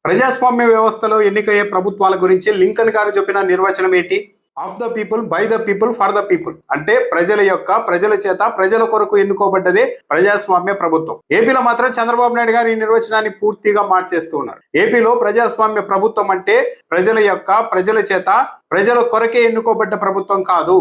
ప్రజాస్వామ్య వ్యవస్థలో ఎన్నికయ్యే ప్రభుత్వాల గురించి లింకన్ గారు చెప్పిన నిర్వచనం ఏంటి? Of the people, by the people, for the people. అంటే ప్రజల చేత ప్రజల కొరకు ఎన్నుకోబడ్డదే ప్రజాస్వామ్య ప్రభుత్వం. ఏపీలో మాత్రం చంద్రబాబు నాయుడు గారు ఈ నిర్వచనాన్ని పూర్తిగా మార్చేస్తూ ఉన్నారు. ఏపీలో ప్రజాస్వామ్య ప్రభుత్వం అంటే ప్రజల చేత ప్రజల కొరకే ఎన్నుకోబడ్డ ప్రభుత్వం కాదు.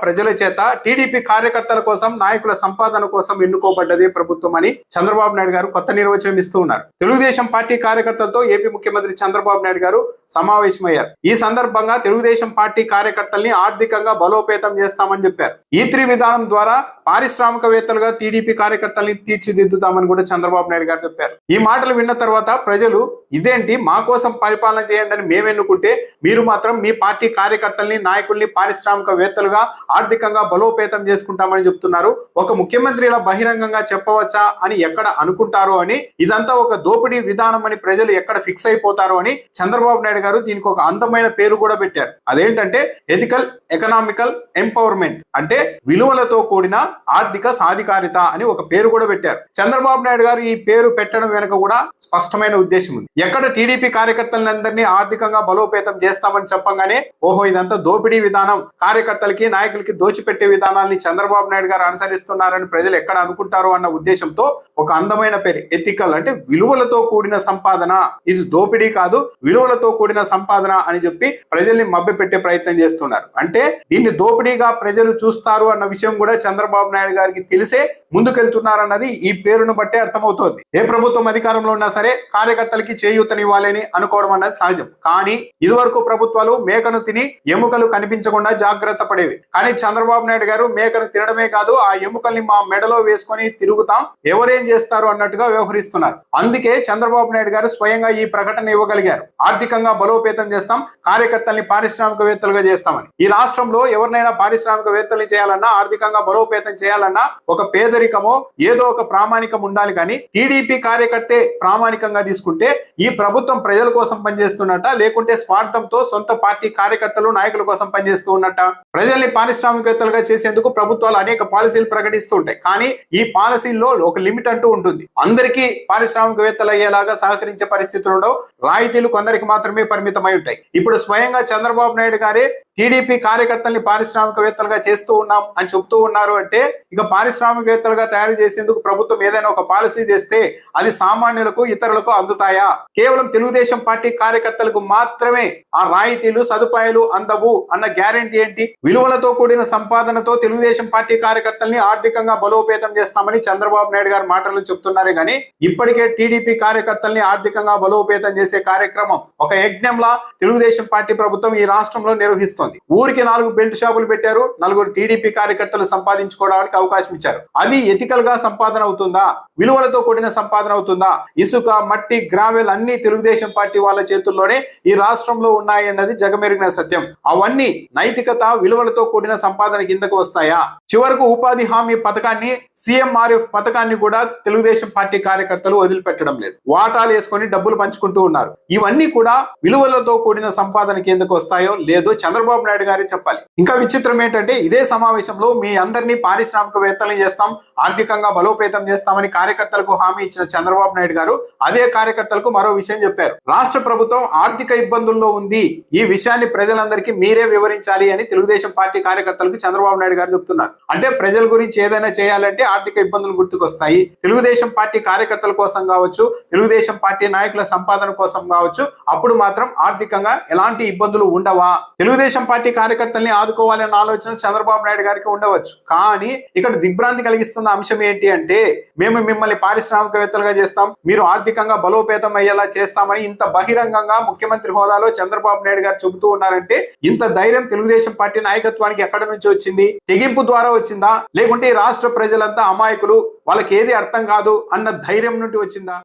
ప్రజల చేత టీడీపీ కార్యకర్తల కోసం, నాయకుల సంపాదన కోసం ఎన్నుకోబడ్డదే ప్రభుత్వం అని చంద్రబాబు నాయుడు గారు కొత్త నిర్వచనం ఇస్తూ ఉన్నారు. తెలుగుదేశం పార్టీ కార్యకర్తలతో ఏపీ ముఖ్యమంత్రి చంద్రబాబు నాయుడు గారు సమావేశమయ్యారు. ఈ సందర్భంగా తెలుగుదేశం పార్టీ కార్యకర్తల్ని ఆర్థికంగా బలోపేతం చేస్తామని చెప్పారు. ఈ3 విధానం ద్వారా పారిశ్రామికవేత్తలుగా టీడీపీ కార్యకర్తల్ని తీర్చిదిద్దుతామని కూడా చంద్రబాబు నాయుడు గారు చెప్పారు. ఈ మాటలు విన్న తర్వాత ప్రజలు ఇదేంటి, మా కోసం పరిపాలన చేయండి అని మేము ఎన్నుకుంటే మీరు మాత్రం మీ పార్టీ కార్యకర్తల్ని, నాయకుల్ని పారిశ్రామికవేత్తలుగా ఆర్థికంగా బలోపేతం చేసుకుంటామని చెప్తున్నారు. ఒక ముఖ్యమంత్రి ఇలా బహిరంగంగా చెప్పవచ్చా అని ఎక్కడ అనుకుంటారో అని, ఇదంతా ఒక దోపిడీ విధానం అని ప్రజలు ఎక్కడ ఫిక్స్ అయిపోతారో అని చంద్రబాబు నాయుడు గారు దీనికి ఒక అందమైన పేరు కూడా పెట్టారు. అదేంటంటే ఎథికల్ ఎకనామికల్ ఎంపవర్మెంట్, అంటే విలువలతో కూడిన ఆర్థిక సాధికారిత అని ఒక పేరు కూడా పెట్టారు. చంద్రబాబు నాయుడు గారు ఈ పేరు పెట్టడం వెనుక కూడా స్పష్టమైన ఉద్దేశం ఉంది. ఎక్కడ టీడీపీ కార్యకర్తలందరినీ ఆర్థికంగా బలోపేతం చేస్తామని చెప్పంగానే ఓహో ఇదంతా దోపిడీ విధానం, కార్యకర్తలకి నాయకులకి దోచిపెట్టే విధానాన్ని చంద్రబాబు నాయుడు గారు అనుసరిస్తున్నారని ప్రజలు ఎక్కడ అనుకుంటారో అన్న ఉద్దేశంతో ఒక అందమైన పేరు ఎథికల్, అంటే విలువలతో కూడిన సంపాదన, ఇది దోపిడీ కాదు విలువలతో కూడిన సంపాదన అని చెప్పి ప్రజల్ని మభ్యపెట్టే ప్రయత్నం చేస్తున్నారు. అంటే దీన్ని దోపిడీగా ప్రజలు చూస్తారు అన్న విషయం కూడా చంద్రబాబు నాయుడు గారికి తెలిసే ముందుకెళ్తున్నారన్నది ఈ పేరును బట్టే అర్థమవుతోంది. ఏ ప్రభుత్వం అధికారంలో ఉన్నా సరే కార్యకర్తలకి చేయూతనివ్వాలని అనుకోవడం అన్నది సహజం. కానీ ఇదివరకు ప్రభుత్వాలు మేకను తిని ఎముకలు కనిపించకుండా జాగ్రత్త పడేవి. కానీ చంద్రబాబు నాయుడు గారు మేకను తినడమే కాదు, ఆ ఎముకల్ని మా మెడలో వేసుకొని తిరుగుతాం, ఎవరేం చేస్తారు అన్నట్టుగా వ్యవహరిస్తున్నారు. అందుకే చంద్రబాబు నాయుడు గారు స్వయంగా ఈ ప్రకటన ఇవ్వగలిగారు. ఆర్థికంగా బలోపేతం చేస్తాం, కార్యకర్తల్ని పారిశ్రామికవేత్తలుగా చేస్తామని. ఈ రాష్ట్రంలో ఎవరినైనా పారిశ్రామికవేత్తల్ని చేయాలన్నా, ఆర్థికంగా బలోపేతం చేయాలన్నా ఒక పేదరికమో ఏదో ఒక ప్రామాణికం ఉండాలి. కానీ టీడీపీ కార్యకర్తే ప్రామాణికంగా తీసుకుంటే ఈ ప్రభుత్వం ప్రజల కోసం పనిచేస్తున్నట్ట, లేకుంటే స్వార్థంతో సొంత పార్టీ కార్యకర్తలు నాయకుల కోసం పనిచేస్తూ ఉన్నట్ట? ప్రజల్ని పారిశ్రామికవేత్తలుగా చేసేందుకు ప్రభుత్వాలు అనేక పాలసీలు ప్రకటిస్తూ ఉంటాయి. కానీ ఈ పాలసీల్లో ఒక లిమిట్ అంటూ ఉంటుంది. అందరికీ పారిశ్రామికవేత్తలు అయ్యేలాగా సహకరించే పరిస్థితులు ఉండవు. రాయితీలు కొందరికి మాత్రమే పరిమితమై ఉంటాయి. ఇప్పుడు స్వయంగా చంద్రబాబు నాయుడు గారే టీడీపీ కార్యకర్తల్ని పారిశ్రామికవేత్తలుగా చేస్తూ ఉన్నాం అని చెప్తూ ఉన్నారు. అంటే ఇక పారిశ్రామికవేత్తలుగా తయారు చేసేందుకు ప్రభుత్వం ఏదైనా ఒక పాలసీ చేస్తే అది సామాన్యులకు, ఇతరులకు అందుతాయా? కేవలం తెలుగుదేశం పార్టీ కార్యకర్తలకు మాత్రమే ఆ రాయితీలు, సదుపాయాలు అందవు అన్న గ్యారెంటీ ఏంటి? విలువలతో కూడిన సంపాదనతో తెలుగుదేశం పార్టీ కార్యకర్తల్ని ఆర్థికంగా బలోపేతం చేస్తామని చంద్రబాబు నాయుడు గారు మాటలు చెప్తున్నారే గానీ ఇప్పటికే టీడీపీ కార్యకర్తల్ని ఆర్థికంగా బలోపేతం చేసే కార్యక్రమం ఒక యజ్ఞంలా తెలుగుదేశం పార్టీ ప్రభుత్వం ఈ రాష్ట్రంలో నిర్వహిస్తోంది. ఊరికి 4 బెల్ట్ షాపులు పెట్టారు, 4 టీడీపీ కార్యకర్తలు సంపాదించుకోవడానికి అవకాశం ఇచ్చారు. అది ఎథికల్ గా సంపాదన అవుతుందా? విలువలతో కూడిన సంపాదన అవుతుందా? ఇసుక, మట్టి, గ్రావెల్ అన్ని తెలుగుదేశం పార్టీ వాళ్ళ చేతుల్లోనే ఈ రాష్ట్రంలో ఉన్నాయి అన్నది జగమెరిగిన సత్యం. అవన్నీ నైతికత, విలువలతో కూడిన సంపాదన కిందకు వస్తాయా? చివరకు ఉపాధి హామీ పథకాన్ని, CMRF పథకాన్ని కూడా తెలుగుదేశం పార్టీ కార్యకర్తలు వదిలిపెట్టడం లేదు. వాటాలు వేసుకొని డబ్బులు పంచుకుంటూ ఉన్నారు. ఇవన్నీ కూడా విలువలతో కూడిన సంపాదన కిందకు వస్తాయో లేదో చంద్రబాబు నాయుడు గారే చెప్పాలి. ఇంకా విచిత్రం ఏంటంటే ఇదే సమావేశంలో మీ అందరినీ పారిశ్రామికవేత్తలు చేస్తాం, ఆర్థికంగా బలోపేతం చేస్తామని కార్యకర్తలకు హామీ ఇచ్చిన చంద్రబాబు నాయుడు గారు అదే కార్యకర్తలకు మరో విషయం చెప్పారు. రాష్ట్ర ప్రభుత్వం ఆర్థిక ఇబ్బందుల్లో ఉంది, ఈ విషయాన్ని ప్రజలందరికీ మీరే వివరించాలి అని తెలుగుదేశం పార్టీ కార్యకర్తలకు చంద్రబాబు నాయుడు గారు చెప్తున్నారు. అంటే ప్రజల గురించి ఏదైనా చేయాలంటే ఆర్థిక ఇబ్బందులు గుర్తుకొస్తాయి. తెలుగుదేశం పార్టీ కార్యకర్తల కోసం కావచ్చు, తెలుగుదేశం పార్టీ నాయకుల సంపాదన కోసం కావచ్చు, అప్పుడు మాత్రం ఆర్థికంగా ఎలాంటి ఇబ్బందులు ఉండవా? తెలుగుదేశం పార్టీ కార్యకర్తల్ని ఆదుకోవాలన్న ఆలోచన చంద్రబాబు నాయుడు గారికి ఉండవచ్చు. కానీ ఇక్కడ దిగ్భ్రాంతి కలిగిస్తున్న అంశం ఏంటి అంటే, మేము మిమ్మల్ని పారిశ్రామికవేత్తలుగా చేస్తాం, మీరు ఆర్థికంగా బలోపేతం అయ్యేలా చేస్తామని ఇంత బహిరంగంగా ముఖ్యమంత్రి హోదాలో చంద్రబాబు నాయుడు గారు చెబుతూ ఉన్నారంటే ఇంత ధైర్యం తెలుగుదేశం పార్టీ నాయకత్వానికి ఎక్కడి నుంచి వచ్చింది? తెగింపు ద్వారా వచ్చిందా? లేకుంటే రాష్ట్ర ప్రజలంతా అమాయకులు, వాళ్ళకి ఏది అర్థం కాదు అన్న ధైర్యం నుండి వచ్చిందా?